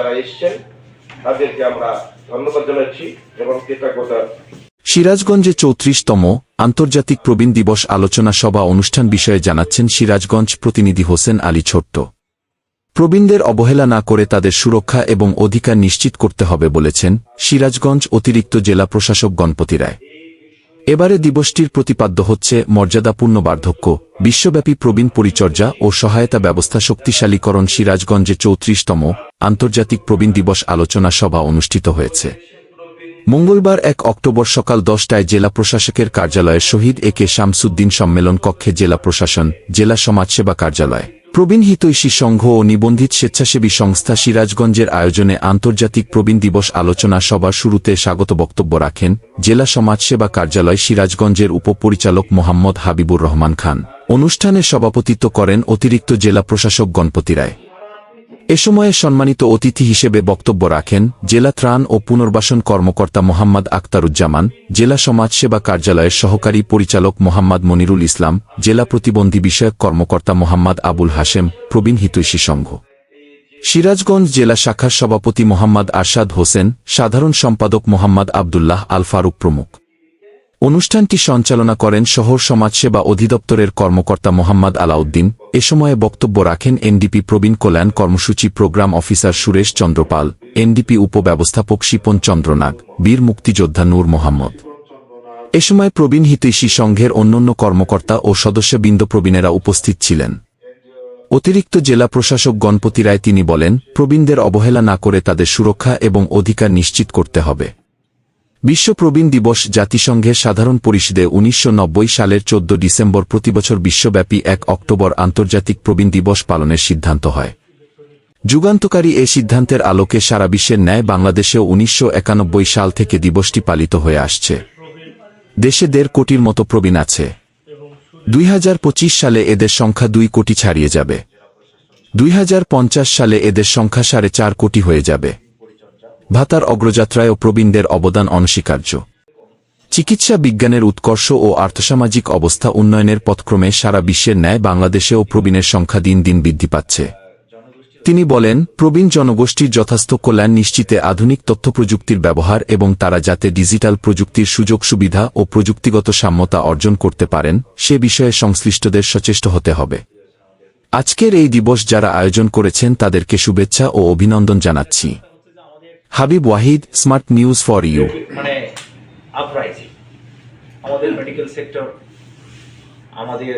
যারা এসেছেন তাদেরকে আমরা ধন্যবাদ জানাচ্ছি এবং কৃতজ্ঞতা। সিরাজগঞ্জে 34তম আন্তর্জাতিক প্রবীণ দিবস আলোচনা সভা অনুষ্ঠান বিষয়ে জানাচ্ছেন সিরাজগঞ্জ প্রতিনিধি হোসেন আলী ছোট্ট। প্রবীণদের অবহেলা না করে তাদের সুরক্ষা এবং অধিকার নিশ্চিত করতে হবে বলেছেন সিরাজগঞ্জ অতিরিক্ত জেলা প্রশাসক গণপতি রায়। এবারে দিবসটির প্রতিপাদ্য হচ্ছে মর্যাদাপূর্ণ বার্ধক্য, বিশ্বব্যাপী প্রবীণ পরিচর্যা ও সহায়তা ব্যবস্থা শক্তিশালীকরণ। সিরাজগঞ্জে 34তম আন্তর্জাতিক প্রবীণ দিবস আলোচনা সভা অনুষ্ঠিত হয়েছে মঙ্গলবার 1 অক্টোবর সকাল 10টায় জেলা প্রশাসকের কার্যালয়ে শহীদ এ.কে. শামসুদ্দিন সম্মেলন কক্ষে জেলা প্রশাসন, জেলা সমাজসেবা কার্যালয়, প্রবীণ হিতৈষী সংঘ ও নিবন্ধিত স্বেচ্ছাসেবী সংস্থা সিরাজগঞ্জের আয়োজনে আন্তর্জাতিক প্রবীণ দিবস আলোচনা সভার শুরুতে স্বাগত বক্তব্য রাখেন জেলা সমাজসেবা কার্যালয় সিরাজগঞ্জের উপপরিচালক মোহাম্মদ হাবিবুর রহমান খান। অনুষ্ঠানে সভাপতিত্ব করেন অতিরিক্ত জেলা প্রশাসক গণপতি রায়। এ সময়ে সম্মানিত অতিথি হিসেবে বক্তব্য রাখেন জেলা ত্রাণ ও পুনর্বাসন কর্মকর্তা মোহাম্মদ আক্তারুজ্জামান, জেলা সমাজসেবা কার্যালয়ের সহকারী পরিচালক মোহাম্মদ মনিরুল ইসলাম, জেলা প্রতিবন্ধী বিষয়ক কর্মকর্তা মোহাম্মদ আবুল হাশেম, প্রবীণ হিতৈষী সংঘ সিরাজগঞ্জ জেলা শাখার সভাপতি মোহাম্মদ আরশাদ হোসেন, সাধারণ সম্পাদক মোহাম্মদ আবদুল্লাহ আল ফারুক প্রমুখ। অনুষ্ঠানটি সঞ্চালনা করেন শহর সমাজসেবা অধিদপ্তরের কর্মকর্তা মোহাম্মদ আলাউদ্দিন। এ সময়ে বক্তব্য রাখেন এনডিপি প্রবীণ কল্যাণ কর্মসূচি programme officer Suresh Chandra Pal, NDP উপব্যবস্থাপক Shipon চন্দ্র নাগ, বীর মুক্তিযোদ্ধা নূর মোহাম্মদ। এ সময় প্রবীণ হিতৈষী সংঘের অন্যান্য কর্মকর্তা ও সদস্যবৃন্দ প্রবীণেরা উপস্থিত ছিলেন। অতিরিক্ত জেলা প্রশাসক গণপতি রায় তিনি বলেন, প্রবীণদের অবহেলা না করে তাদের সুরক্ষা এবং অধিকার নিশ্চিত করতে হবে। বিশ্ব প্রবীণ দিবস জাতিসংঘের সাধারণ পরিষদে 1990 সালের 14 ডিসেম্বর প্রতিবছর বিশ্বব্যাপী 1 অক্টোবর আন্তর্জাতিক প্রবীণ দিবস পালনের সিদ্ধান্ত হয়। যুগান্তকারী এ সিদ্ধান্তের আলোকে সারা বিশ্বের ন্যায় বাংলাদেশেও 1991 সাল থেকে দিবসটি পালিত হয়ে আসছে। দেশে 1.5 কোটির মতো প্রবীণ আছে। 2025 সালে এদের সংখ্যা 2 কোটি ছাড়িয়ে যাবে। 2050 সালে এদের সংখ্যা 4.5 কোটি হয়ে যাবে। ভাতার অগ্রযাত্রায়ও প্রবীণদের অবদান অনস্বীকার্য। চিকিৎসা বিজ্ঞানের উৎকর্ষ ও আর্থসামাজিক অবস্থা উন্নয়নের পথক্রমে সারা বিশ্বের ন্যায় বাংলাদেশেও প্রবীণের সংখ্যা দিন দিন বৃদ্ধি পাচ্ছে। তিনি বলেন, প্রবীণ জনগোষ্ঠীর যথার্থ কল্যাণ নিশ্চিতে আধুনিক তথ্যপ্রযুক্তির ব্যবহার এবং তারা যাতে ডিজিটাল প্রযুক্তির সুযোগ সুবিধা ও প্রযুক্তিগত সাম্যতা অর্জন করতে পারেন সে বিষয়ে সংশ্লিষ্টদের সচেষ্ট হতে হবে। আজকের এই দিবস যারা আয়োজন করেছেন তাদেরকে শুভেচ্ছা ও অভিনন্দন জানাচ্ছি। Habib Wahid, smart news for you. মানে আপরাইজিং আমাদের মেডিকেল সেক্টর, আমাদের